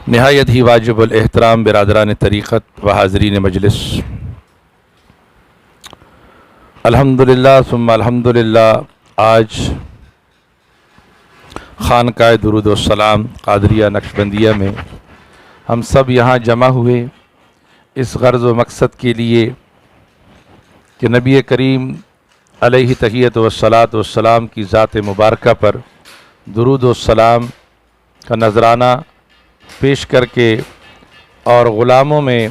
نہایت ہی واجب الاحترام برادران طریقت و حاضرین مجلس، الحمدللہ ثم الحمدللہ آج خانقاہ درود السلام قادریہ نقشبندیہ میں ہم سب یہاں جمع ہوئے اس غرض و مقصد کے لیے کہ نبی کریم علیہ تحیۃ والصلاۃ والسلام کی ذات مبارکہ پر درود السلام کا نذرانہ پیش کر کے اور غلاموں میں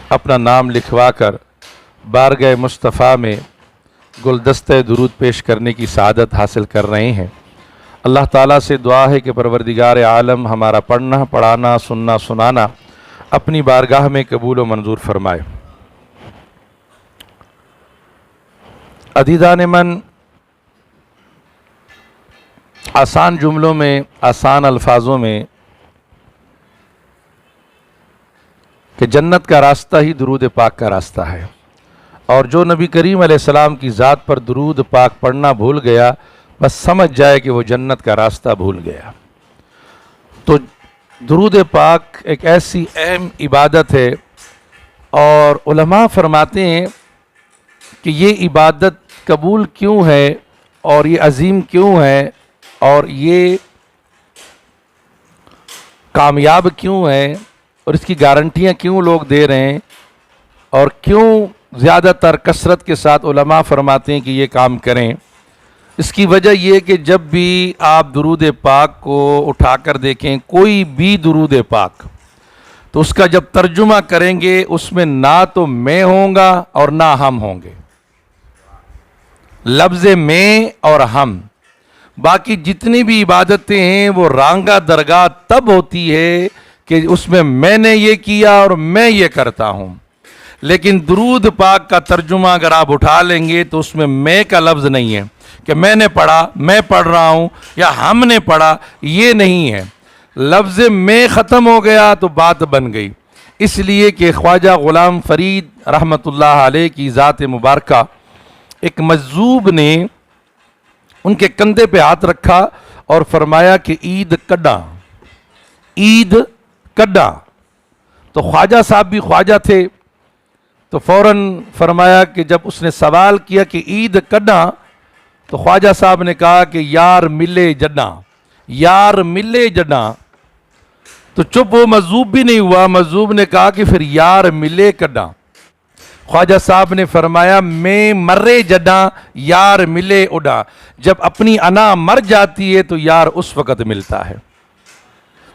اپنا نام لکھوا کر بارگاہ مصطفیٰ میں گلدستہ درود پیش کرنے کی سعادت حاصل کر رہے ہیں۔ اللہ تعالیٰ سے دعا ہے کہ پروردگار عالم ہمارا پڑھنا، پڑھانا، سننا، سنانا اپنی بارگاہ میں قبول و منظور فرمائے۔ عزیزان من، آسان جملوں میں، آسان الفاظوں میں کہ جنت کا راستہ ہی درود پاک کا راستہ ہے، اور جو نبی کریم علیہ السلام کی ذات پر درود پاک پڑھنا بھول گیا بس سمجھ جائے کہ وہ جنت کا راستہ بھول گیا۔ تو درود پاک ایک ایسی اہم عبادت ہے، اور علماء فرماتے ہیں کہ یہ عبادت قبول کیوں ہے اور یہ عظیم کیوں ہے اور یہ کامیاب کیوں ہے اور اس کی گارنٹیاں کیوں لوگ دے رہے ہیں، اور کیوں زیادہ تر کثرت کے ساتھ علماء فرماتے ہیں کہ یہ کام کریں۔ اس کی وجہ یہ کہ جب بھی آپ درود پاک کو اٹھا کر دیکھیں، کوئی بھی درود پاک، تو اس کا جب ترجمہ کریں گے اس میں نہ تو میں ہوں گا اور نہ ہم ہوں گے، لفظ میں اور ہم۔ باقی جتنی بھی عبادتیں ہیں وہ رانگہ درگاہ تب ہوتی ہے کہ اس میں نے یہ کیا اور میں یہ کرتا ہوں، لیکن درود پاک کا ترجمہ اگر آپ اٹھا لیں گے تو اس میں میں کا لفظ نہیں ہے کہ میں نے پڑھا، میں پڑھ رہا ہوں، یا ہم نے پڑھا، یہ نہیں ہے۔ لفظ میں ختم ہو گیا تو بات بن گئی۔ اس لیے کہ خواجہ غلام فرید رحمۃ اللہ علیہ کی ذات مبارکہ، ایک مجذوب نے ان کے کندھے پہ ہاتھ رکھا اور فرمایا کہ عید کڈا، عید کڈا۔ تو خواجہ صاحب بھی خواجہ تھے، تو فوراً فرمایا کہ جب اس نے سوال کیا کہ عید کڈا، تو خواجہ صاحب نے کہا کہ یار ملے جڈا، یار ملے جڈا۔ تو چپ وہ مجذوب بھی نہیں ہوا، مجذوب نے کہا کہ پھر یار ملے کڈا۔ خواجہ صاحب نے فرمایا میں مرے جڈا یار ملے اڈا۔ جب اپنی انا مر جاتی ہے تو یار اس وقت ملتا ہے۔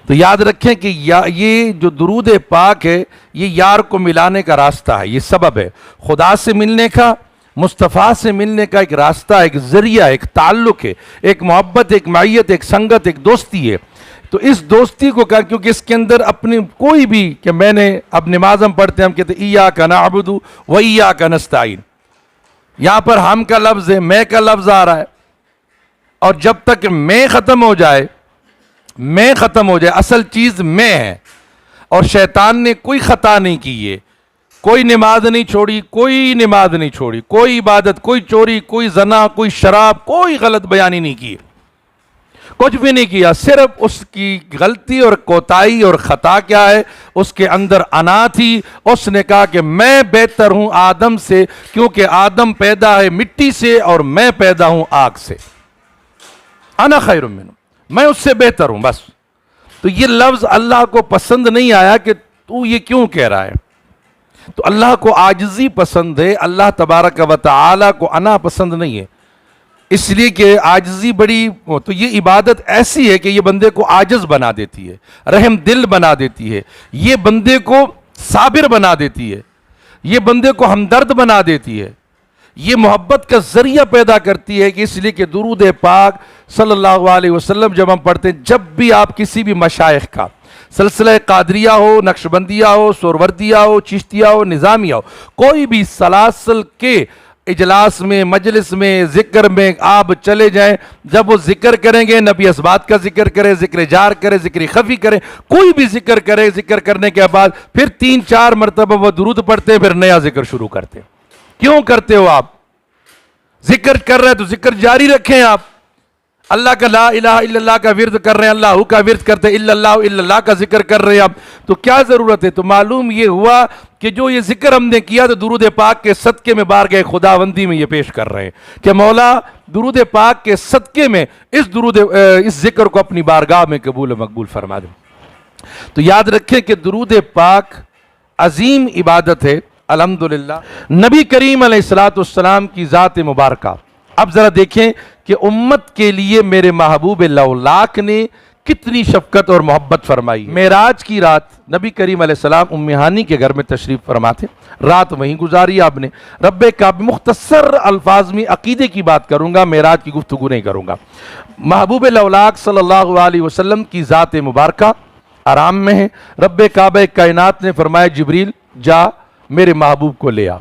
تو یاد رکھیں کہ یہ جو درود پاک ہے یہ یار کو ملانے کا راستہ ہے، یہ سبب ہے خدا سے ملنے کا، مصطفیٰ سے ملنے کا، ایک راستہ، ایک ذریعہ، ایک تعلق ہے، ایک محبت، ایک معیت، ایک سنگت، ایک دوستی ہے۔ تو اس دوستی کو کیونکہ اس کے اندر اپنی کوئی بھی، کہ میں نے اب نماز ہم پڑھتے ہیں، ہم کہتے ہیں ایاک نعبد و ایاک نستعین، یہاں پر ہم کا لفظ ہے، میں کا لفظ آ رہا ہے، اور جب تک میں ختم ہو جائے، میں ختم ہو جائے، اصل چیز میں ہے۔ اور شیطان نے کوئی خطا نہیں کی ہے، کوئی نماز نہیں چھوڑی، کوئی نماز نہیں چھوڑی، کوئی عبادت، کوئی چوری، کوئی زنا، کوئی شراب، کوئی غلط بیانی نہیں کی، کچھ بھی نہیں کیا۔ صرف اس کی غلطی اور کوتاہی اور خطا کیا ہے، اس کے اندر انا تھی۔ اس نے کہا کہ میں بہتر ہوں آدم سے، کیونکہ آدم پیدا ہے مٹی سے اور میں پیدا ہوں آگ سے، انا خیر منہ، میں اس سے بہتر ہوں بس۔ تو یہ لفظ اللہ کو پسند نہیں آیا کہ تو یہ کیوں کہہ رہا ہے۔ تو اللہ کو عاجزی پسند ہے، اللہ تبارک و تعالی کو انا پسند نہیں ہے، اس لیے کہ عاجزی بڑی، تو یہ عبادت ایسی ہے کہ یہ بندے کو عاجز بنا دیتی ہے، رحم دل بنا دیتی ہے، یہ بندے کو صابر بنا دیتی ہے، یہ بندے کو ہمدرد بنا دیتی ہے، یہ محبت کا ذریعہ پیدا کرتی ہے۔ کہ اس لیے کہ درود پاک صلی اللہ علیہ وسلم جب ہم پڑھتے ہیں، جب بھی آپ کسی بھی مشائخ کا سلسلہ قادریہ ہو، نقشبندیہ ہو، سہروردیہ ہو، چشتیہ ہو، نظامیہ ہو، کوئی بھی سلاسل کے اجلاس میں، مجلس میں، ذکر میں آپ چلے جائیں، جب وہ ذکر کریں گے، نبی اسبات کا ذکر کرے، ذکر جار کرے، ذکر خفی کرے، کوئی بھی ذکر کرے، ذکر کرنے کے بعد پھر 3-4 مرتبہ وہ درود پڑھتے ہیں، پھر نیا ذکر شروع کرتے ہیں۔ کیوں کرتے ہو آپ؟ ذکر کر رہے تو ذکر جاری رکھیں آپ، اللہ کا لا الہ الا اللہ کا ورد کر رہے ہیں، اللہ کا ورد کرتے ہیں، الا اللہ کا ذکر کر رہے ہیں اب تو کیا ضرورت ہے؟ تو معلوم یہ ہوا کہ جو یہ ذکر ہم نے کیا تو درود پاک کے صدقے میں بارگاہ خداوندی میں یہ پیش کر رہے ہیں کہ مولا درود پاک کے صدقے میں اس ذکر کو اپنی بارگاہ میں قبول و مقبول فرما دے۔ تو یاد رکھیں کہ درود پاک عظیم عبادت ہے الحمدللہ۔ نبی کریم علیہ السلام کی ذات مبارکہ، اب ذرا دیکھیں کہ امت کے لیے میرے محبوب لولاک نے کتنی شفقت اور محبت فرمائی۔ معراج کی رات نبی کریم علیہ السلام ام ہانی کے گھر میں تشریف فرما تھے، رات وہیں گزاری آپ نے۔ رب کعبہ مختصر الفاظ میں عقیدے کی بات کروں گا، معراج کی گفتگو نہیں کروں گا۔ محبوب لولاک صلی اللہ علیہ وسلم کی ذات مبارکہ آرام میں ہے۔ رب کعبہ کائنات نے فرمایا جبریل جا میرے محبوب کو لے آ۔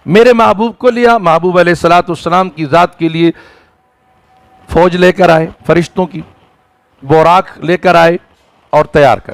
میرے محبوب کو لیا، محبوب علیہ السلام کی ذات کے لیے فوج لے کر آئے، فرشتوں کی بوراک لے کر آئے اور تیار کر۔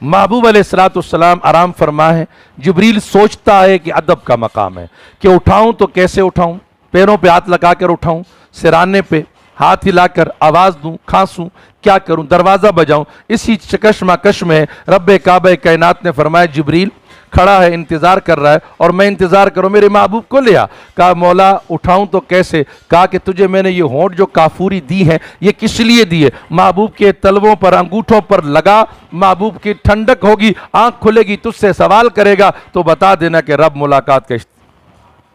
محبوب علیہ السلام آرام فرما ہے۔ جبریل سوچتا ہے کہ ادب کا مقام ہے کہ اٹھاؤں تو کیسے اٹھاؤں، پیروں پہ ہاتھ لگا کر اٹھاؤں، سرانے پہ ہاتھ ہلا کر آواز دوں، کھانسوں، کیا کروں، دروازہ بجاؤں، اسی کشمکش میں رب کعبہ کائنات نے فرمایا جبریل کھڑا ہے، انتظار کر رہا ہے اور میں انتظار کروں، میرے محبوب کو لیا۔ کہا مولا اٹھاؤں تو کیسے؟ کہا کہ تجھے میں نے یہ ہونٹ جو کافوری دی ہے یہ کس لیے دی ہے؟ محبوب کے تلووں پر انگوٹھوں پر لگا، محبوب کی ٹھنڈک ہوگی، آنکھ کھلے گی، تجھ سے سوال کرے گا تو بتا دینا کہ رب ملاقات کا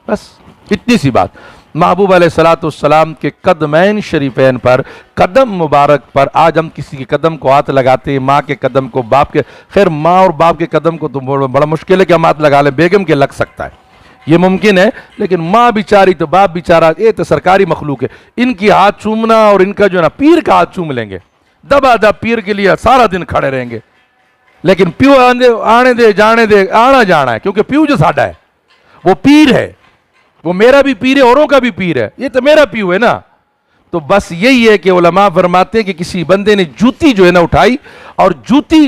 بس اتنی سی بات۔ محبوب علیہ السلام کے قدمین شریفین پر، قدم مبارک پر، آج ہم کسی کے قدم کو ہاتھ لگاتے ہیں، ماں کے قدم کو، باپ کے، خیر ماں اور باپ کے قدم کو تو بڑا مشکل ہے کہ ہم ہاتھ لگا لیں، بیگم کے لگ سکتا ہے، یہ ممکن ہے، لیکن ماں بیچاری تو باپ بیچارہ، یہ تو سرکاری مخلوق ہے، ان کی ہاتھ چومنا اور ان کا جو ہے نا پیر کا ہاتھ چوم لیں گے، دبا دب پیر کے لیے سارا دن کھڑے رہیں گے، لیکن پیو آنے دے جانے دے، آنا جانا ہے، کیونکہ پیو جو ساڈا ہے وہ پیر ہے، وہ میرا بھی پیر ہے، اوروں کا بھی پیر ہے، یہ تو میرا پیو ہے نا۔ تو بس یہی ہے کہ علماء فرماتے ہیں کہ کسی بندے نے جوتی جو ہے نا اٹھائی اور جوتی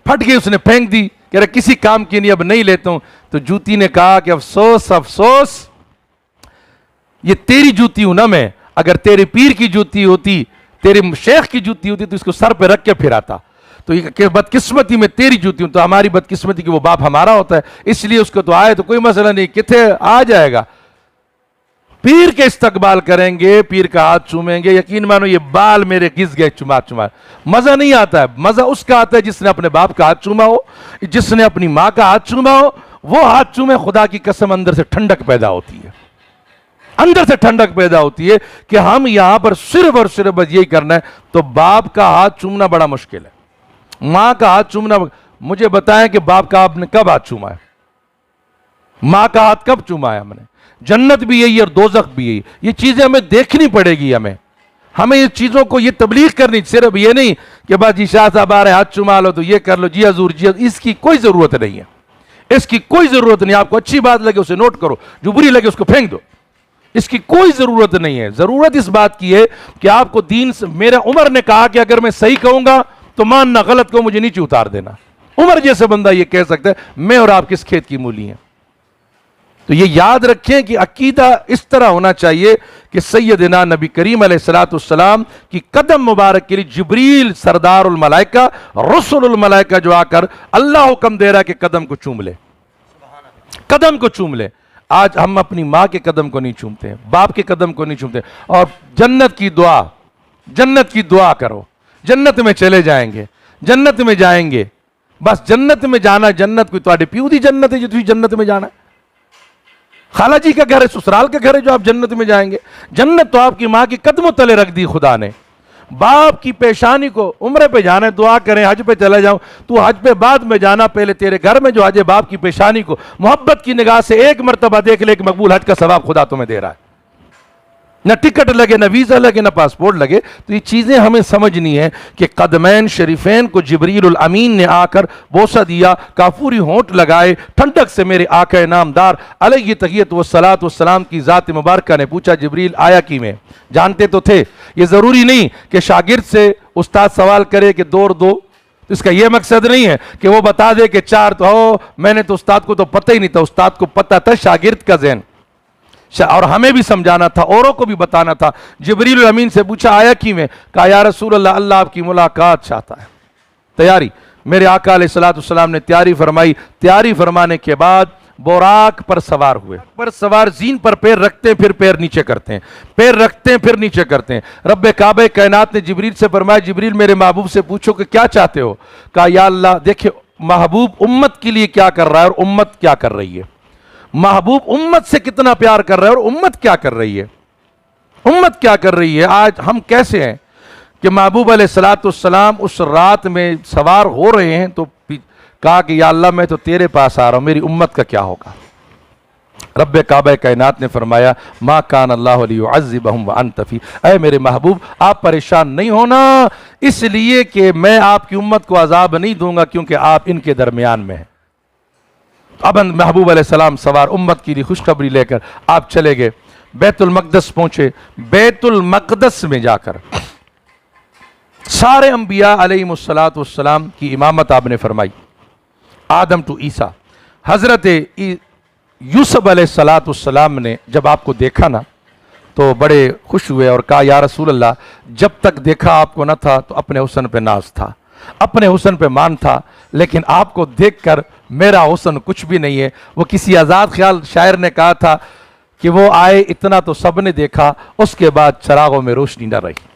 پھٹ گئی، اس نے پھینک دی کہ ارے کسی کام کی نہیں، اب نہیں لیتا ہوں، تو جوتی نے کہا کہ افسوس افسوس، یہ تیری جوتی ہوں نا میں، اگر تیرے پیر کی جوتی ہوتی، تیرے شیخ کی جوتی ہوتی تو اس کو سر پہ رکھ کے پھراتا، تو یہ بدقسمتی میں تیری جوتی ہوں، تو ہماری بدقسمتی کہ وہ باپ ہمارا ہوتا ہے، اس لیے اس کو تو آئے تو کوئی مسئلہ نہیں، کتنے آ جائے گا، پیر کے استقبال کریں گے، پیر کا ہاتھ چومیں گے، یقین مانو یہ بال میرے گز گئے چما چما، مزہ نہیں آتا ہے، مزہ اس کا آتا ہے جس نے اپنے باپ کا ہاتھ چوما ہو، جس نے اپنی ماں کا ہاتھ چوما ہو، وہ ہاتھ چومے، خدا کی قسم اندر سے ٹھنڈک پیدا ہوتی ہے، اندر سے ٹھنڈک پیدا ہوتی ہے کہ ہم یہاں پر صرف اور صرف بس یہی کرنا ہے۔ تو باپ کا ہاتھ چومنا بڑا مشکل ہے، ماں کا ہاتھ چومنا، مجھے بتائیں کہ باپ کا آپ نے کب ہاتھ چوما ہے، ماں کا ہاتھ کب چوما ہے ہم نے؟ جنت بھی یہی اور دوزخ بھی یہی، یہ چیزیں ہمیں دیکھنی پڑے گی، ہمیں یہ چیزوں کو یہ تبلیغ کرنی، صرف یہ نہیں کہ بس جی شاہ صاحب آ رہے ہاتھ چما لو تو یہ کر لو، جی حضور جی حضور، اس کی کوئی ضرورت نہیں ہے، اس کی کوئی ضرورت نہیں، آپ کو اچھی بات لگے اسے نوٹ کرو، جو بری لگے اس کو پھینک دو، اس کی کوئی ضرورت نہیں ہے۔ ضرورت اس بات کی ہے کہ آپ کو دین سے، میرا عمر نے کہا کہ اگر میں صحیح کہوں گا تو ماننا، غلط کو مجھے نیچے اتار دینا، عمر جیسے بندہ یہ کہہ سکتا ہے، میں اور آپ کس کھیت کی مولی ہیں۔ تو یہ یاد رکھیں کہ عقیدہ اس طرح ہونا چاہیے کہ سیدنا نبی کریم علیہ السلام کی قدم مبارک کے لیے جبریل سردار الملائکہ، رسول الملائکہ جو آ کر اللہ حکم دے رہا ہے کہ قدم کو چوم لے، قدم کو چوم لے۔ آج ہم اپنی ماں کے قدم کو نہیں چومتے ہیں، باپ کے قدم کو نہیں چومتے، اور جنت کی دعا کرو، جنت میں چلے جائیں گے، جنت میں جائیں گے، بس جنت میں جانا، جنت کوئی تواڈے پیو دی جنت ہے جو تسی جنت میں جانا ہے، خالہ جی کا گھر ہے، سسرال کا گھر ہے جو آپ جنت میں جائیں گے؟ جنت تو آپ کی ماں کی قدموں تلے رکھ دی خدا نے۔ باپ کی پیشانی کو، عمرے پہ جانا ہے، دعا کریں حج پہ چلے جاؤں، تو حج پہ بعد میں جانا، پہلے تیرے گھر میں جو حج ہے باپ کی پیشانی کو محبت کی نگاہ سے ایک مرتبہ دیکھ لے کہ مقبول حج کا ثواب خدا تمہیں دے رہا ہے، نہ ٹکٹ لگے، نہ ویزا لگے، نہ پاسپورٹ لگے۔ تو یہ چیزیں ہمیں سمجھنی ہے کہ قدمین شریفین کو جبریل الامین نے آ کر بوسہ دیا، کافوری ہونٹ لگائے، ٹھنڈک سے میرے آقا نامدار علیہ تحیت والصلاۃ والسلام کی ذات مبارکہ نے پوچھا جبریل آیا کی میں؟ جانتے تو تھے، یہ ضروری نہیں کہ شاگرد سے استاد سوال کرے کہ دو اور دو، اس کا یہ مقصد نہیں ہے کہ وہ بتا دے کہ چار تو ہو، میں نے تو استاد کو تو پتہ ہی نہیں تھا، استاد کو پتہ تھا شاگرد کا ذہن، اور ہمیں بھی سمجھانا تھا، اوروں کو بھی بتانا تھا۔ جبریل امین سے پوچھا آیا کی میں؟ کہا یا رسول اللہ، اللہ آپ کی ملاقات چاہتا ہے۔ تیاری میرے آقا علیہ السلام نے تیاری فرمائی۔ تیاری فرمانے کے بعد بوراک پر سوار ہوئے۔ پر سوار زین پر پیر رکھتے ہیں، پھر پیر نیچے کرتے ہیں، پیر رکھتے ہیں، پھر نیچے کرتے ہیں۔ رب کعبہ کائنات نے جبریل سے فرمایا جبریل میرے محبوب سے پوچھو کہ کیا چاہتے ہو؟ کہا یا اللہ دیکھیں محبوب امت کے لیے کیا کر رہا ہے اور امت کیا کر رہی ہے، محبوب امت سے کتنا پیار کر رہا ہے اور امت کیا کر رہی ہے، امت کیا کر رہی ہے۔ آج ہم کیسے ہیں کہ محبوب علیہ السلام اس رات میں سوار ہو رہے ہیں تو کہا کہ یا اللہ میں تو تیرے پاس آ رہا ہوں، میری امت کا کیا ہوگا؟ رب کعبہ کائنات نے فرمایا ما کان اللہ لیعذبہم وانت فیہم، اے میرے محبوب آپ پریشان نہیں ہونا، اس لیے کہ میں آپ کی امت کو عذاب نہیں دوں گا کیونکہ آپ ان کے درمیان میں ہیں۔ اب محبوب علیہ السلام سوار امت کے لیے خوشخبری لے کر آپ چلے گئے، بیت المقدس پہنچے۔ بیت المقدس میں جا کر سارے انبیاء علیہم السلام کی امامت آپ نے فرمائی، آدم ٹو عیسیٰ۔ حضرت یوسف علیہ السلام نے جب آپ کو دیکھا نا تو بڑے خوش ہوئے اور کہا یا رسول اللہ جب تک دیکھا آپ کو نہ تھا تو اپنے حسن پہ ناز تھا، اپنے حسن پہ مان تھا، لیکن آپ کو دیکھ کر میرا حسن کچھ بھی نہیں ہے۔ وہ کسی آزاد خیال شاعر نے کہا تھا کہ وہ آئے اتنا تو سب نے دیکھا، اس کے بعد چراغوں میں روشنی نہ رہی۔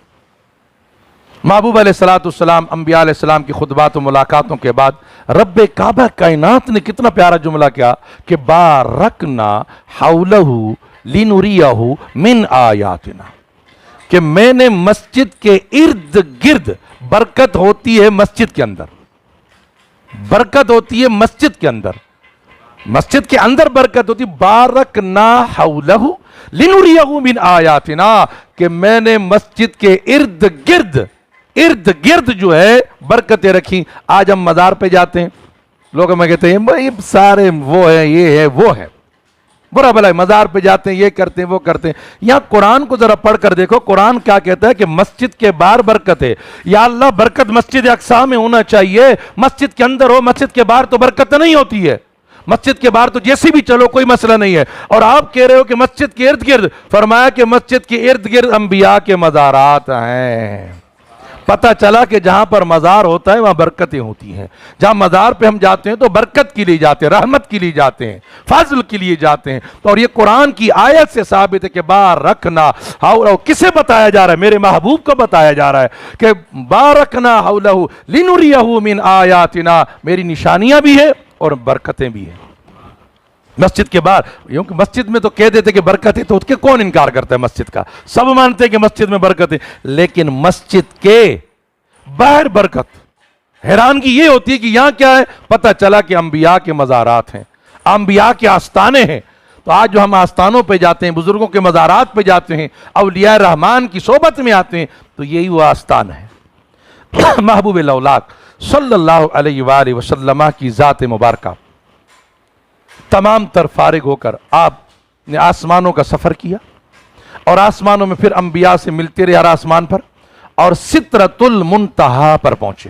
محبوب علیہ السلام انبیاء علیہ السلام کی خطبات و ملاقاتوں کے بعد رب کعبہ کائنات نے کتنا پیارا جملہ کیا کہ بارکنا حولہ لنریہ من آیاتنا، کہ میں نے مسجد کے ارد گرد، برکت ہوتی ہے مسجد کے اندر، برکت ہوتی ہے مسجد کے اندر، مسجد کے اندر برکت ہوتی، بارکنا حولہ لنریہ من آیاتنا، کہ میں نے مسجد کے ارد گرد جو ہے برکتیں رکھی۔ آج ہم مزار پہ جاتے ہیں، لوگ ہمیں کہتے ہیں بھائی سارے وہ ہے، یہ ہے، وہ ہے، برا بھلا مزار پہ جاتے ہیں، یہ کرتے ہیں، وہ کرتے ہیں۔ یہاں قرآن کو ذرا پڑھ کر دیکھو، قرآن کیا کہتا ہے کہ مسجد کے باہر برکت ہے۔ یا اللہ برکت مسجد اقصی میں ہونا چاہیے، مسجد کے اندر ہو، مسجد کے باہر تو برکت نہیں ہوتی ہے۔ مسجد کے باہر تو جیسی بھی چلو کوئی مسئلہ نہیں ہے، اور آپ کہہ رہے ہو کہ مسجد کے ارد گرد، فرمایا کہ مسجد کے ارد گرد انبیاء کے مزارات ہیں۔ پتہ چلا کہ جہاں پر مزار ہوتا ہے وہاں برکتیں ہوتی ہیں۔ جہاں مزار پہ ہم جاتے ہیں تو برکت کے لیے جاتے ہیں، رحمت کے لیے جاتے ہیں، فضل کے لیے جاتے ہیں۔ اور یہ قرآن کی آیت سے ثابت ہے کہ بارکنا، کسے بتایا جا رہا ہے؟ میرے محبوب کو بتایا جا رہا ہے کہ بارکنا حولہ لنریہ من آیاتنا، میری نشانیاں بھی ہیں اور برکتیں بھی ہیں۔ مسجد کے باہر، کیونکہ مسجد میں تو کہہ دیتے کہ برکت ہے تو کہ کون انکار کرتا ہے مسجد کا، سب مانتے ہیں کہ مسجد میں برکت ہے، لیکن مسجد کے باہر برکت، حیرانگی یہ ہوتی ہے کہ یہاں کیا ہے؟ پتہ چلا کہ انبیاء کے مزارات ہیں، انبیاء کے آستانے ہیں۔ تو آج جو ہم آستانوں پہ جاتے ہیں، بزرگوں کے مزارات پہ جاتے ہیں، اولیاء رحمان کی صحبت میں آتے ہیں، تو یہی وہ آستان ہے۔ محبوب الاولاق صلی اللہ علیہ وآلہ وسلم کی ذات مبارکہ تمام تر فارغ ہو کر آپ نے آسمانوں کا سفر کیا، اور آسمانوں میں پھر انبیاء سے ملتے رہے ہر آسمان پر، اور سدرۃ المنتہا پر پہنچے۔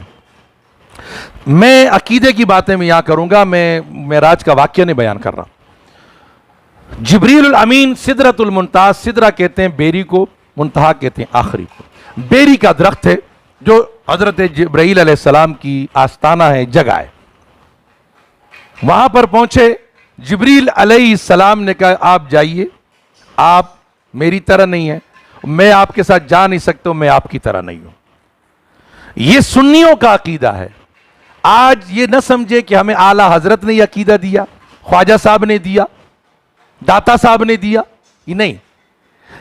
میں عقیدے کی باتیں میں یہاں کروں گا، میں معراج کا واقعہ نہیں بیان کر رہا۔ جبریل الامین سدرۃ المنتہا، سدرہ کہتے ہیں بیری کو، منتہا کہتے ہیں آخری کو۔ بیری کا درخت ہے جو حضرت جبرائیل علیہ السلام کی آستانہ ہے، جگہ ہے۔ وہاں پر پہنچے، جبریل علیہ السلام نے کہا آپ جائیے، آپ میری طرح نہیں ہیں، میں آپ کے ساتھ جا نہیں سکتا ہوں، میں آپ کی طرح نہیں ہوں۔ یہ سنیوں کا عقیدہ ہے۔ آج یہ نہ سمجھے کہ ہمیں اعلیٰ حضرت نے یہ عقیدہ دیا، خواجہ صاحب نے دیا، داتا صاحب نے دیا، یہ نہیں،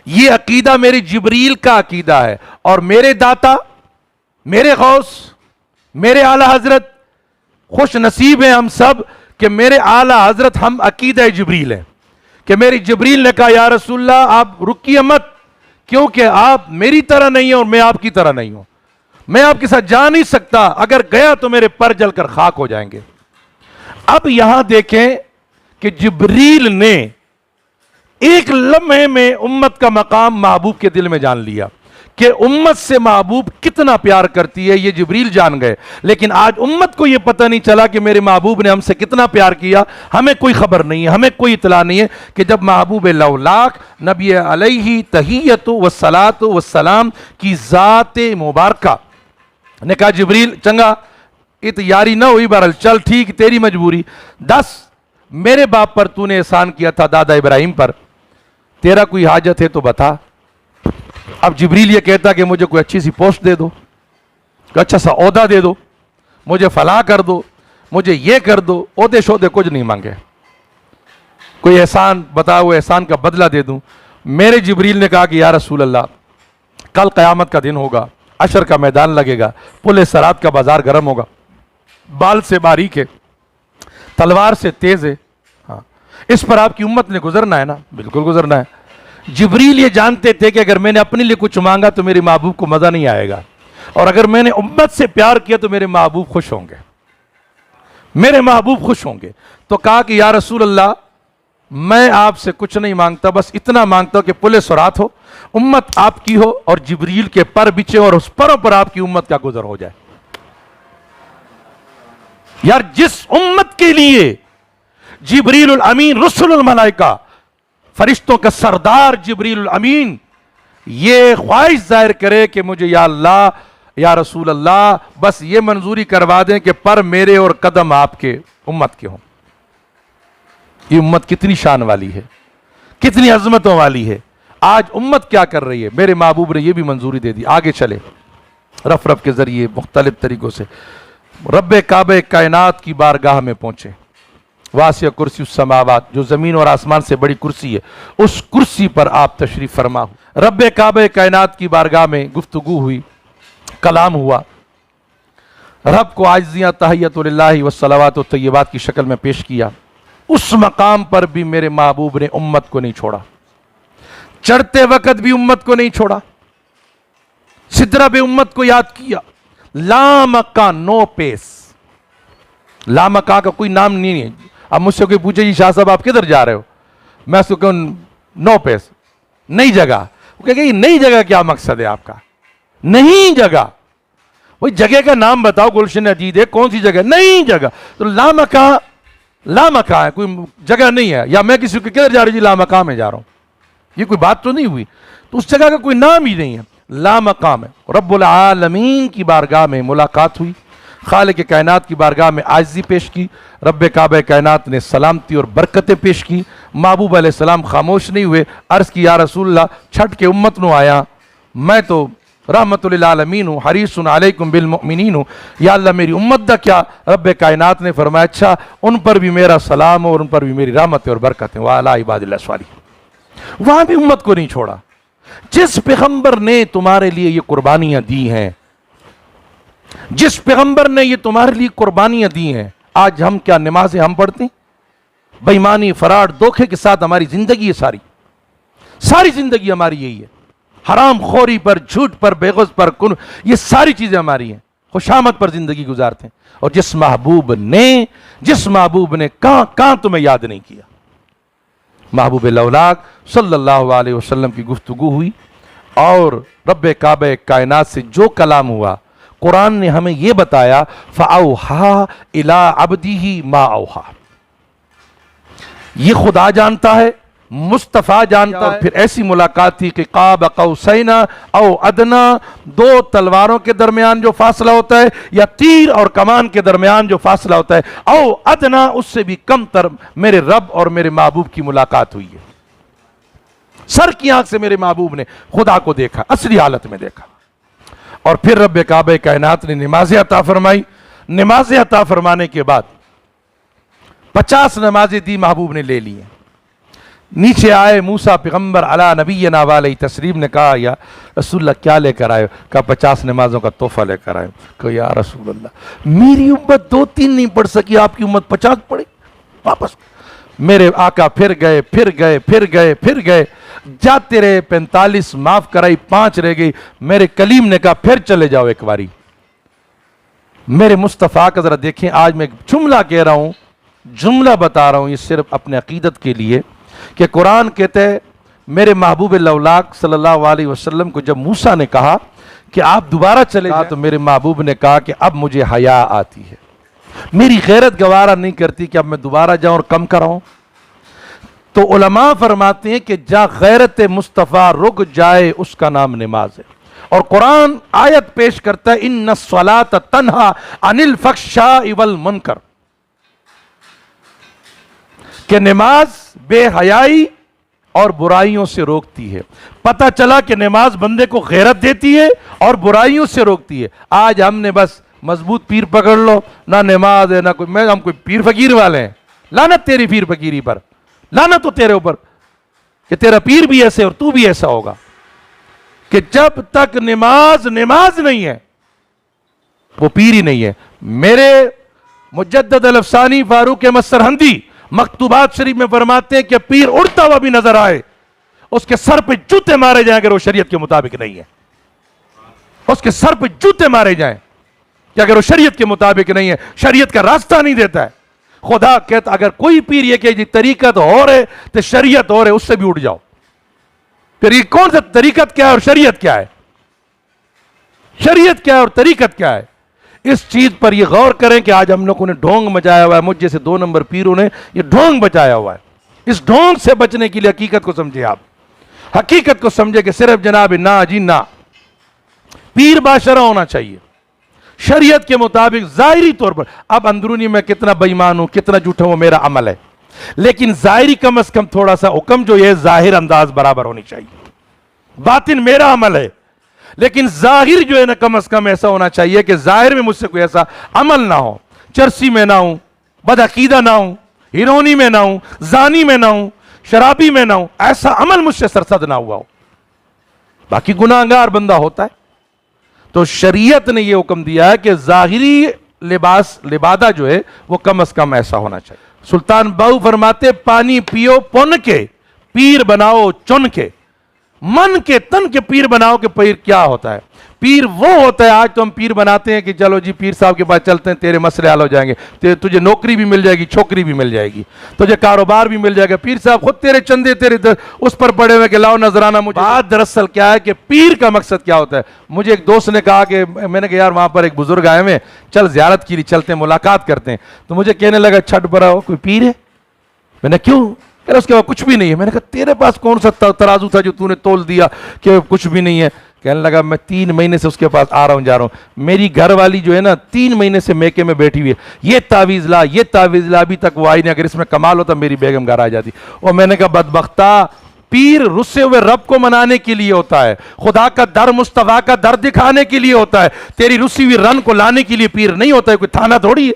یہ عقیدہ میرے جبریل کا عقیدہ ہے، اور میرے داتا، میرے غوث، میرے اعلیٰ حضرت، خوش نصیب ہیں ہم سب کہ میرے اعلیٰ حضرت ہم عقیدہ جبریل ہیں، کہ میری جبریل نے کہا یا رسول اللہ آپ رکیے مت، کیونکہ آپ میری طرح نہیں ہیں اور میں آپ کی طرح نہیں ہوں، میں آپ کے ساتھ جا نہیں سکتا، اگر گیا تو میرے پر جل کر خاک ہو جائیں گے۔ اب یہاں دیکھیں کہ جبریل نے ایک لمحے میں امت کا مقام محبوب کے دل میں جان لیا، کہ امت سے محبوب کتنا پیار کرتی ہے یہ جبریل جان گئے، لیکن آج امت کو یہ پتہ نہیں چلا کہ میرے محبوب نے ہم سے کتنا پیار کیا، ہمیں کوئی خبر نہیں ہے، ہمیں کوئی اطلاع نہیں ہے کہ جب محبوب لولاک نبی علیہ تحیت والصلاۃ والسلام کی ذات مبارکہ نے کہا جبریل چنگا ات یاری نہ ہوئی، بہرحال چل ٹھیک تیری مجبوری، دس میرے باپ پر تو نے احسان کیا تھا دادا ابراہیم پر، تیرا کوئی حاجت ہے تو بتا۔ اب جبریل یہ کہتا کہ مجھے کوئی اچھی سی پوسٹ دے دو، کوئی اچھا سا عہدہ دے دو، مجھے فلاں کر دو، مجھے یہ کر دو، عہدے شہدے کچھ نہیں مانگے، کوئی احسان بتا وہ احسان کا بدلہ دے دوں۔ میرے جبریل نے کہا کہ یا رسول اللہ کل قیامت کا دن ہوگا، عشر کا میدان لگے گا، پل صراط کا بازار گرم ہوگا، بال سے باریک ہے، تلوار سے تیز ہے، ہاں اس پر آپ کی امت نے گزرنا ہے نا، بالکل گزرنا ہے۔ جبریل یہ جانتے تھے کہ اگر میں نے اپنے لیے کچھ مانگا تو میرے محبوب کو مزہ نہیں آئے گا، اور اگر میں نے امت سے پیار کیا تو میرے محبوب خوش ہوں گے، میرے محبوب خوش ہوں گے۔ تو کہا کہ یا رسول اللہ میں آپ سے کچھ نہیں مانگتا، بس اتنا مانگتا ہوں کہ پل صراط ہو، امت آپ کی ہو، اور جبریل کے پر بچھے اور اس پروں پر آپ کی امت کا گزر ہو جائے۔ یار جس امت کے لیے جبریل الامین رسول الملائکہ فرشتوں کا سردار جبریل الامین یہ خواہش ظاہر کرے کہ مجھے یا اللہ یا رسول اللہ بس یہ منظوری کروا دیں کہ پر میرے اور قدم آپ کے امت کے ہوں، یہ امت کتنی شان والی ہے، کتنی عظمتوں والی ہے۔ آج امت کیا کر رہی ہے؟ میرے محبوب نے یہ بھی منظوری دے دی، آگے چلے رف رف کے ذریعے مختلف طریقوں سے رب کعبہ کائنات کی بارگاہ میں پہنچے۔ واسع کرسی السماوات، جو زمین اور آسمان سے بڑی کرسی ہے، اس کرسی پر آپ تشریف فرما ہو۔ رب کعبہ کائنات کی بارگاہ میں گفتگو ہوئی، کلام ہوا، رب کو عاجزیاں تحیت للہ والصلوات والطیبات کی شکل میں پیش کیا۔ اس مقام پر بھی میرے محبوب نے امت کو نہیں چھوڑا، چڑھتے وقت بھی امت کو نہیں چھوڑا، سدرہ پہ امت کو یاد کیا۔ لامکہ نو پیس، لامکہ کا کوئی نام نہیں ہے۔ اب مجھ سے کوئی پوچھے جی شاہ صاحب آپ کدھر جا رہے ہو، میں اس کو کہوں نو پیس، نئی جگہ۔ وہ کہے گا یہ نئی جگہ کیا مقصد ہے آپ کا؟ نئی جگہ، وہی جگہ کا نام بتاؤ، گلشن عدید ہے کون سی جگہ؟ نئی جگہ۔ تو لامکہ لامکہ ہے، کوئی جگہ نہیں ہے۔ یا میں کسی کو کدھر جا رہی جی لامکہ میں جا رہا ہوں، یہ کوئی بات تو نہیں ہوئی، تو اس جگہ کا کوئی نام ہی نہیں ہے، لامقام ہے۔ رب العالمین کی بارگاہ میں ملاقات ہوئی، خالق کائنات کی بارگاہ میں عاجزی پیش کی، رب کعبہ کائنات نے سلامتی اور برکتیں پیش کی۔ محبوب علیہ السلام خاموش نہیں ہوئے، عرض کی یا رسول اللہ چھٹ کے امت نو آیا، میں تو رحمت للعالمین ہوں، حریص علیکم بالمؤمنین ہوں، یا اللہ میری امت دا کیا؟ رب کائنات نے فرمایا اچھا ان پر بھی میرا سلام ہو اور ان پر بھی میری رحمت اور برکت ہے، وعلی عباد اللہ الصالحین۔ وہاں بھی امت کو نہیں چھوڑا۔ جس پیغمبر نے تمہارے لیے یہ قربانیاں دی ہیں، جس پیغمبر نے یہ تمہارے لیے قربانیاں دی ہیں، آج ہم کیا نمازیں ہم پڑھتے ہیں؟ بے ایمانی، فراڈ، دھوکے کے ساتھ ہماری زندگی ہے، ساری زندگی ہماری یہی ہے، حرام خوری پر، جھوٹ پر، بے غض پر، یہ ساری چیزیں ہماری ہیں، خوشامد پر زندگی گزارتے ہیں۔ اور جس محبوب نے کہاں تمہیں یاد نہیں کیا؟ محبوب لولاک صلی اللہ علیہ وسلم کی گفتگو ہوئی، اور رب کعبہ کائنات سے جو کلام ہوا، قرآن نے ہمیں یہ بتایا فَأَوْحَا إِلَىٰ عَبْدِهِ مَا أَوْحَا، یہ خدا جانتا ہے، مصطفیٰ جانتا ہے۔ پھر ایسی ملاقات تھی کہ قاب قوسین او ادنا، دو تلواروں کے درمیان جو فاصلہ ہوتا ہے، یا تیر اور کمان کے درمیان جو فاصلہ ہوتا ہے، او ادنا اس سے بھی کم تر میرے رب اور میرے محبوب کی ملاقات ہوئی ہے۔ سر کی آنکھ سے میرے محبوب نے خدا کو دیکھا، اصلی حالت میں دیکھا۔ اور پھر رب کعبہ کائنات نے نمازیں عطا فرمائی۔ نمازیں عطا فرمانے کے بعد 50 نمازیں دی، محبوب نے لے لی ہیں۔ نیچے آئے موسیٰ پیغمبر علی نبینا علیہ تسلیم نے کہا یا رسول اللہ کیا لے کر آئے؟ کہا 50 نمازوں کا تحفہ لے کر آئے۔ کہا یا رسول اللہ میری امت 2-3 نہیں پڑھ سکی، آپ کی امت 50 پڑھی۔ واپس میرے آقا پھر گئے، جاتے رہے، 45 معاف کرائی، 5 رہ گئی۔ میرے کلیم نے کہا پھر چلے جاؤ ایک باری۔ میرے مصطفیٰ کا ذرا دیکھیں، آج میں ایک جملہ کہہ رہا ہوں، جملہ بتا رہا ہوں، یہ صرف اپنے عقیدت کے لیے، کہ قرآن کہتے ہیں میرے محبوب لولاک صلی اللہ علیہ وسلم کو جب موسیٰ نے کہا کہ آپ دوبارہ چلے جائیں، تو میرے محبوب نے کہا کہ اب مجھے حیا آتی ہے، میری غیرت گوارا نہیں کرتی کہ اب میں دوبارہ جاؤں اور کم کراؤں۔ تو علماء فرماتے ہیں کہ جہاں غیرت مصطفیٰ رک جائے اس کا نام نماز ہے، اور قرآن آیت پیش کرتا ہے ان الصلاۃ تنہا عن الفحشاء والمنکر، کہ نماز بے حیائی اور برائیوں سے روکتی ہے۔ پتہ چلا کہ نماز بندے کو غیرت دیتی ہے اور برائیوں سے روکتی ہے۔ آج ہم نے بس مضبوط پیر پکڑ لو، نہ نماز ہے نہ کوئی، ہم کوئی پیر فقیر والے ہیں، لعنت تیری پیر فقیری پر، لعنت تو تیرے اوپر کہ تیرا پیر بھی ایسے اور تو بھی ایسا ہوگا، کہ جب تک نماز نہیں ہے وہ پیر ہی نہیں ہے۔ میرے مجدد الافسانی فاروق احمد سرہندی مکتوبات شریف میں فرماتے ہیں کہ پیر اڑتا ہوا بھی نظر آئے، اس کے سر پہ جوتے مارے جائیں اگر وہ شریعت کے مطابق نہیں ہے، اس کے سر پہ جوتے مارے جائیں کہ اگر وہ شریعت کے مطابق نہیں ہے، شریعت کا راستہ نہیں دیتا ہے۔ خدا کہتا اگر کوئی پیر یہ کہ طریقت ہو رہے تو شریعت ہو رہے، اس سے بھی اٹھ جاؤ۔ پھر یہ کون سا طریقت کیا ہے اور شریعت کیا ہے؟ شریعت کیا ہے اور طریقت کیا ہے؟ اس چیز پر یہ غور کریں کہ آج ہم لوگوں نے ڈھونگ مچایا ہوا ہے، مجھ جیسے 2 نمبر پیروں نے یہ ڈھونگ بچایا ہوا ہے۔ اس ڈھونگ سے بچنے کے لیے حقیقت کو سمجھے، آپ حقیقت کو سمجھے کہ صرف جناب نا جی نا، پیر باشرہ ہونا چاہیے شریعت کے مطابق ظاہری طور پر۔ اب اندرونی میں کتنا بے ایمان ہوں، کتنا جھوٹا ہوں، وہ میرا عمل ہے، لیکن ظاہری کم از کم تھوڑا سا حکم جو یہ ظاہر انداز برابر ہونی چاہیے۔ باطن میرا عمل ہے لیکن ظاہر جو ہے نا کم از کم ایسا ہونا چاہیے کہ ظاہر میں مجھ سے کوئی ایسا عمل نہ ہو، چرسی میں نہ ہوں، بدعقیدہ نہ ہوں، ہیرونی میں نہ ہوں، زانی میں نہ ہوں، شرابی میں نہ ہوں، ایسا عمل مجھ سے سرزد نہ ہوا ہو۔ باقی گناہگار بندہ ہوتا ہے۔ تو شریعت نے یہ حکم دیا ہے کہ ظاہری لبادہ جو ہے وہ کم از کم ایسا ہونا چاہیے۔ سلطان باہو فرماتے پانی پیو پن کے، پیر بناؤ چن کے، من کے تن کے پیر بناؤ کہ پیر کیا ہوتا ہے؟ پیر وہ ہوتا ہے، آج تو ہم پیر بناتے ہیں کہ چلو جی پیر صاحب کے پاس چلتے ہیں، تیرے مسئلے حل ہو جائیں گے، تجھے نوکری بھی مل جائے گی، چھوکری بھی مل جائے گی، تجھے کاروبار بھی مل جائے گا، پیر صاحب خود تیرے چندے تیرے اس پر پڑے ہوئے کہ لاؤ نذرانہ مجھے۔ بات دراصل کیا ہے کہ پیر کا مقصد کیا ہوتا ہے؟ مجھے ایک دوست نے کہا کہ میں نے کہا یار وہاں پر ایک بزرگ آئے ہوئے، چل زیارت کے لیے چلتے ہیں، ملاقات کرتے ہیں۔ تو مجھے کہنے لگا چھٹ پڑا ہو کوئی پیر ہے؟ میں نے کیوں؟ اس کے بعد کچھ بھی نہیں ہے۔ میں نے کہا تیرے پاس کون سا ترازو تھا جو تو نے تول دیا کہ کچھ بھی نہیں ہے؟ کہنے لگا میں 3 مہینے سے اس کے پاس آ رہا ہوں جا رہا ہوں، میری گھر والی جو ہے نا 3 مہینے سے میکے میں بیٹھی ہوئی ہے، یہ تعویذ لا یہ تعویذ لا، ابھی تک وہ آئی نہیں، اگر اس میں کمال ہوتا میری بیگم گھر آ جاتی۔ اور میں نے کہا بدبختہ، پیر رسے ہوئے رب کو منانے کے لیے ہوتا ہے، خدا کا در مصطفیٰ کا در دکھانے کے لیے ہوتا ہے، تیری رسی ہوئی رن کو لانے کے لیے پیر نہیں ہوتا ہے، کوئی تھانہ تھوڑی ہے،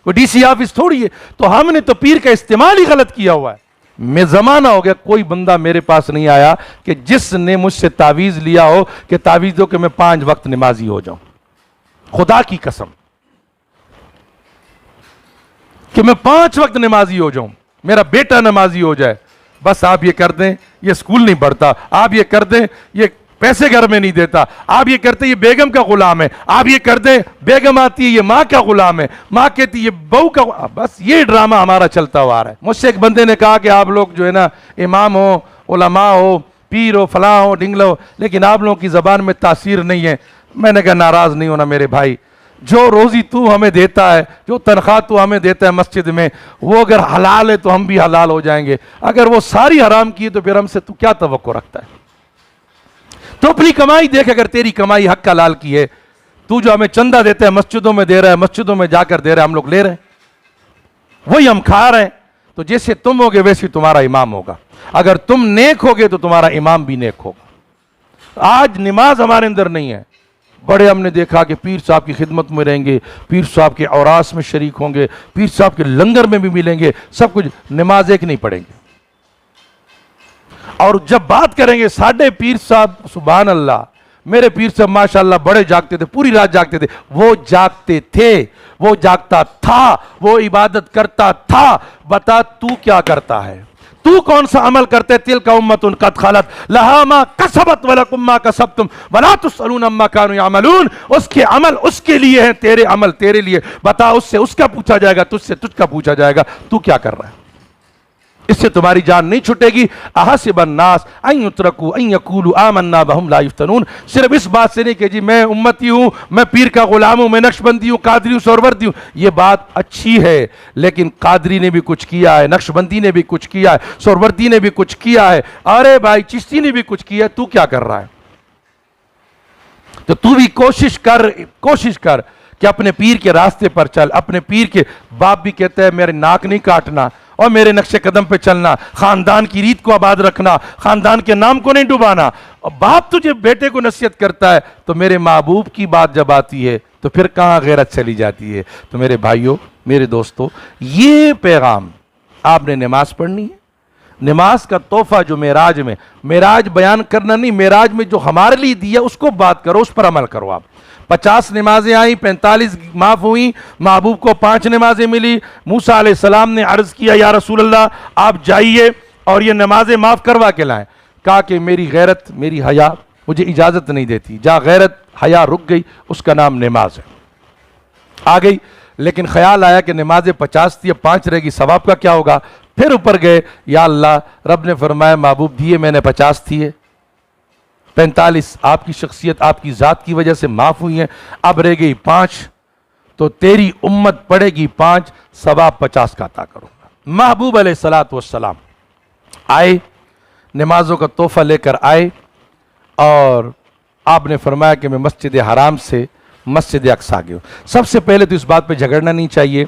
کوئی ڈی سی آفس تھوڑی ہے۔ تو ہم نے تو پیر کا استعمال ہی غلط کیا ہوا ہے۔ میں زمانہ ہو گیا کوئی بندہ میرے پاس نہیں آیا کہ جس نے مجھ سے تعویذ لیا ہو کہ تعویذ دو کہ میں 5 وقت نمازی ہو جاؤں، خدا کی قسم کہ میں 5 وقت نمازی ہو جاؤں، میرا بیٹا نمازی ہو جائے، بس آپ یہ کر دیں یہ اسکول نہیں پڑھتا، آپ یہ کر دیں یہ پیسے گھر میں نہیں دیتا، آپ یہ کرتے یہ بیگم کا غلام ہے، آپ یہ کر دیں بیگم آتی ہے یہ ماں کا غلام ہے، ماں کہتی یہ بہو کا، بس یہ ڈرامہ ہمارا چلتا ہوا رہا ہے۔ مجھ سے ایک بندے نے کہا کہ آپ لوگ جو ہے نا امام ہو، علماء ہو، پیر ہو، فلاں ہو، ڈنگلا ہو، لیکن آپ لوگوں کی زبان میں تاثیر نہیں ہے۔ میں نے کہا ناراض نہیں ہونا میرے بھائی، جو روزی تو ہمیں دیتا ہے، جو تنخواہ تو ہمیں دیتا ہے مسجد میں، وہ اگر حلال ہے تو ہم بھی حلال ہو جائیں گے، اگر وہ ساری حرام کی تو پھر ہم سے تو کیا توقع رکھتا ہے؟ تو اپنی کمائی دیکھ، اگر تیری کمائی حق حلال کی ہے، تو جو ہمیں چندہ دیتا ہے مسجدوں میں دے رہا ہے، مسجدوں میں جا کر دے رہا ہے، ہم لوگ لے رہے ہیں، وہی ہم کھا رہے ہیں، تو جیسے تم ہوگے ویسے تمہارا امام ہوگا، اگر تم نیک ہوگے تو تمہارا امام بھی نیک ہوگا۔ آج نماز ہمارے اندر نہیں ہے، بڑے ہم نے دیکھا کہ پیر صاحب کی خدمت میں رہیں گے، پیر صاحب کے اوراس میں شریک ہوں گے، پیر صاحب کے لنگر میں بھی ملیں گے، سب کچھ، نماز ایک نہیں پڑھیں گے۔ اور جب بات کریں گے ساڈے پیر صاحب، سبحان اللہ، میرے پیر صاحب ماشاءاللہ بڑے جاگتے تھے، پوری رات جاگتے تھے، وہ جاگتے تھے، وہ جاگتا تھا، وہ عبادت کرتا تھا۔ بتا تو کیا کرتا ہے؟ تو کون سا عمل کرتے؟ تلک امت قد خلت لہا ما کسبت ولکم ما کسبتم ولا تسألون عما كانوا يعملون۔ اس کے عمل اس کے لیے ہیں، تیرے عمل تیرے لیے۔ بتا اس سے اس کا پوچھا جائے گا، تجھ سے تجھ کا پوچھا جائے گا، تو کیا کر رہا ہے؟ اس سے تمہاری جان نہیں چھٹے گی. احسب الناس ان یترکوا ان یقولوا آمنا وهم لا یفتنون. صرف اس بات سے نہیں کہ جی میں امتی ہوں, میں پیر کا غلام ہوں, میں نقشبندی ہوں, قادری ہوں, سہروردی ہوں. یہ بات اچھی ہے, لیکن قادری نے بھی کچھ کیا ہے, نقشبندی نے بھی کچھ کیا ہے, سہروردی نے بھی کچھ کیا ہے, ارے بھائی چشتی نے بھی کچھ کیا ہے, تو کیا کر رہا ہے؟ تو بھی کوشش کر کہ اپنے پیر کے راستے پر چل. اپنے پیر کے باپ بھی کہتا ہے میرے ناک نہیں کاٹنا اور میرے نقش قدم پہ چلنا, خاندان کی ریت کو آباد رکھنا, خاندان کے نام کو نہیں ڈبانا. اور باپ تجھے بیٹے کو نصیحت کرتا ہے, تو میرے محبوب کی بات جب آتی ہے تو پھر کہاں غیرت چلی جاتی ہے؟ تو میرے بھائیوں, میرے دوستو, یہ پیغام آپ نے نماز پڑھنی ہے. نماز کا تحفہ جو معراج بیان کرنا نہیں, معراج میں جو ہمارے لیے دیا اس کو بات کرو, اس پر عمل کرو. آپ 50 نمازیں آئیں, 45 معاف ہوئیں, محبوب کو 5 نمازیں ملی. موسیٰ علیہ السلام نے عرض کیا یا رسول اللہ آپ جائیے اور یہ نمازیں معاف کروا کے لائیں. کہا کہ میری غیرت, میری حیا مجھے اجازت نہیں دیتی. جہاں غیرت حیا رک گئی اس کا نام نماز ہے. آ گئی, لیکن خیال آیا کہ نمازیں 50 تھی, اب 5 رہے گی, ثواب کا کیا ہوگا؟ پھر اوپر گئے, یا اللہ, رب نے فرمایا محبوب دیے میں نے 50 تھی, 45 آپ کی شخصیت آپ کی ذات کی وجہ سے معاف ہوئی ہیں, اب رہ گئی 5, تو تیری امت پڑے گی 5, ثواب 50 کا عطا کروں گا. محبوب علیہ السلام آئے, نمازوں کا تحفہ لے کر آئے, اور آپ نے فرمایا کہ میں مسجد حرام سے مسجد اقصیٰ گیا. سب سے پہلے تو اس بات پہ جھگڑنا نہیں چاہیے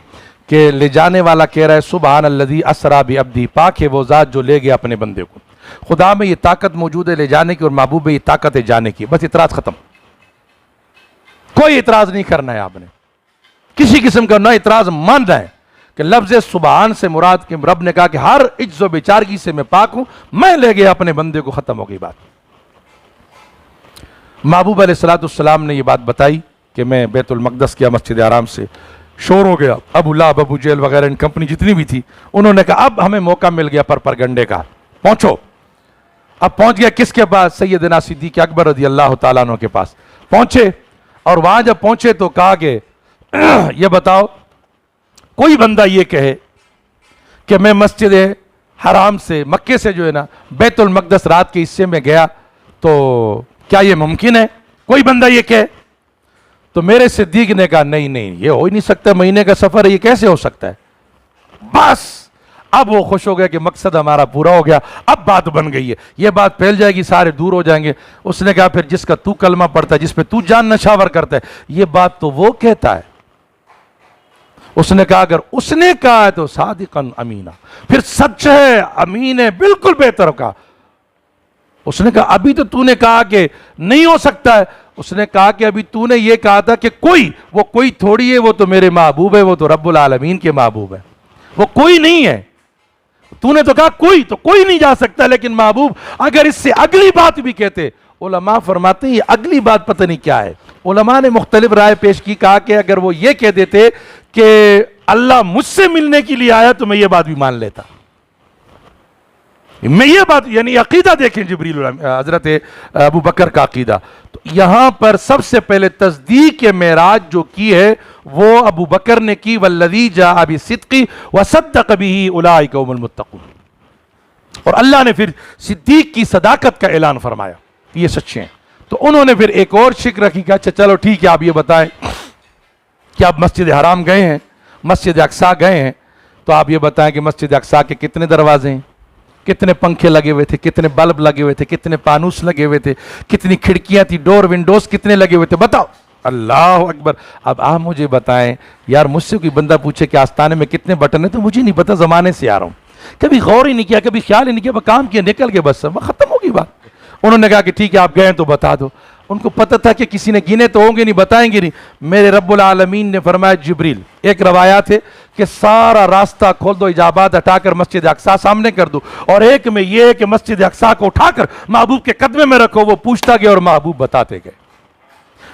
کہ لے جانے والا کہہ رہا ہے سبحان الذی اسریٰ بعبدہ, پاک ہے وہ ذات جو لے گیا اپنے بندے کو. خدا میں یہ طاقت موجود ہے لے جانے کی, اور محبوب میں یہ طاقت ہے جانے کی. بس اعتراض ختم, کوئی اعتراض نہیں کرنا ہے. آپ نے کسی قسم کا نہ اعتراض ماننا ہے کہ لفظ سبحان سے مراد کہ رب نے کہا کہ ہر عجز و بیچارگی سے میں پاک ہوں, میں لے گیا اپنے بندے کو, ختم ہو گئی بات. محبوب علیہ السلام نے یہ بات بتائی کہ میں بیت المقدس کیا, مسجد حرام سے شور ہو گیا. ابو لہب, ابو جہل وغیرہ ان کمپنی جتنی بھی تھی, انہوں نے کہا اب ہمیں موقع مل گیا پرگنڈے کا, پہنچو. اب پہنچ گیا کس کے پاس؟ سیدنا صدیق اکبر رضی اللہ تعالیٰ عنہ کے پاس پہنچے. اور وہاں جب پہنچے تو کہا کہ یہ بتاؤ کوئی بندہ یہ کہے کہ میں مسجد حرام سے, مکے سے جو ہے نا بیت المقدس رات کے حصے میں گیا, تو کیا یہ ممکن ہے؟ کوئی بندہ یہ کہے؟ تو میرے صدیق نے کہا نہیں یہ ہو ہی نہیں سکتا, مہینے کا سفر ہے, یہ کیسے ہو سکتا ہے؟ بس اب وہ خوش ہو گیا کہ مقصد ہمارا پورا ہو گیا, اب بات بن گئی ہے, یہ بات پھیل جائے گی, سارے دور ہو جائیں گے. اس نے کہا پھر جس کا تو کلمہ پڑھتا ہے, جس پہ تو جان نشاور کرتا ہے, یہ بات تو وہ کہتا ہے. اس نے کہا اگر اس نے کہا ہے تو صادقاً امینا, پھر سچ ہے, امین ہے, بالکل بہتر کا. اس نے کہا ابھی تو نے کہا کہ نہیں ہو سکتا ہے. اس نے کہا کہ ابھی تو نے یہ کہا تھا کہ وہ کوئی تھوڑی ہے, وہ تو میرے محبوب ہے, وہ تو رب العالمین کے محبوب ہے, وہ کوئی نہیں ہے. تو نے تو کہا کوئی نہیں جا سکتا, لیکن محبوب اگر اس سے اگلی بات بھی کہتے. علماء فرماتے ہیں یہ اگلی بات پتہ نہیں کیا ہے. علماء نے مختلف رائے پیش کی, کہا کہ اگر وہ یہ کہہ دیتے کہ اللہ مجھ سے ملنے کے لیے آیا تو میں یہ بات بھی مان لیتا. میں یہ بات, یعنی عقیدہ دیکھیں جبریل حضرت ابو بکر کا عقیدہ. تو یہاں پر سب سے پہلے تصدیق معراج جو کی ہے وہ ابو بکر نے کی, والذی جاء بالصدق وصدق به اولئک هم المتقون. اور اللہ نے پھر صدیق کی صداقت کا اعلان فرمایا, یہ سچے ہیں. تو انہوں نے پھر ایک اور شک رکھی کہ اچھا چلو ٹھیک ہے, آپ یہ بتائیں کہ آپ مسجد حرام گئے ہیں, مسجد اقصیٰ گئے ہیں, تو آپ یہ بتائیں کہ مسجد اقصیٰ کے کتنے دروازے ہیں, کتنے پنکھے لگے ہوئے تھے, کتنے بلب لگے ہوئے تھے, کتنے پانوس لگے ہوئے تھے, کتنی کھڑکیاں تھی, ڈور ونڈوز کتنے لگے ہوئے تھے, بتاؤ. اللہ اکبر. اب آپ مجھے بتائیں یار, مجھ سے کوئی بندہ پوچھے کہ آستانے میں کتنے بٹن ہیں, تو مجھے نہیں پتا, زمانے سے آ رہا ہوں, کبھی غور ہی نہیں کیا, کبھی خیال ہی نہیں کیا, کام کیا, نکل گئے, بس ختم ہوگی بات. انہوں نے کہا کہ ٹھیک ہے آپ گئے تو بتا دو. ان کو پتہ تھا کہ کسی نے گنے تو ہوں گے نہیں, بتائیں گے نہیں. میرے رب العالمین نے فرمایا جبریل, ایک روایات ہے کہ سارا راستہ کھول دو, ایجابات ہٹا کر مسجد اقصیٰ سامنے کر دو, اور ایک میں یہ ہے کہ مسجد اقصیٰ کو اٹھا کر محبوب کے قدمے میں رکھو. وہ پوچھتا گیا اور محبوب بتاتے گئے.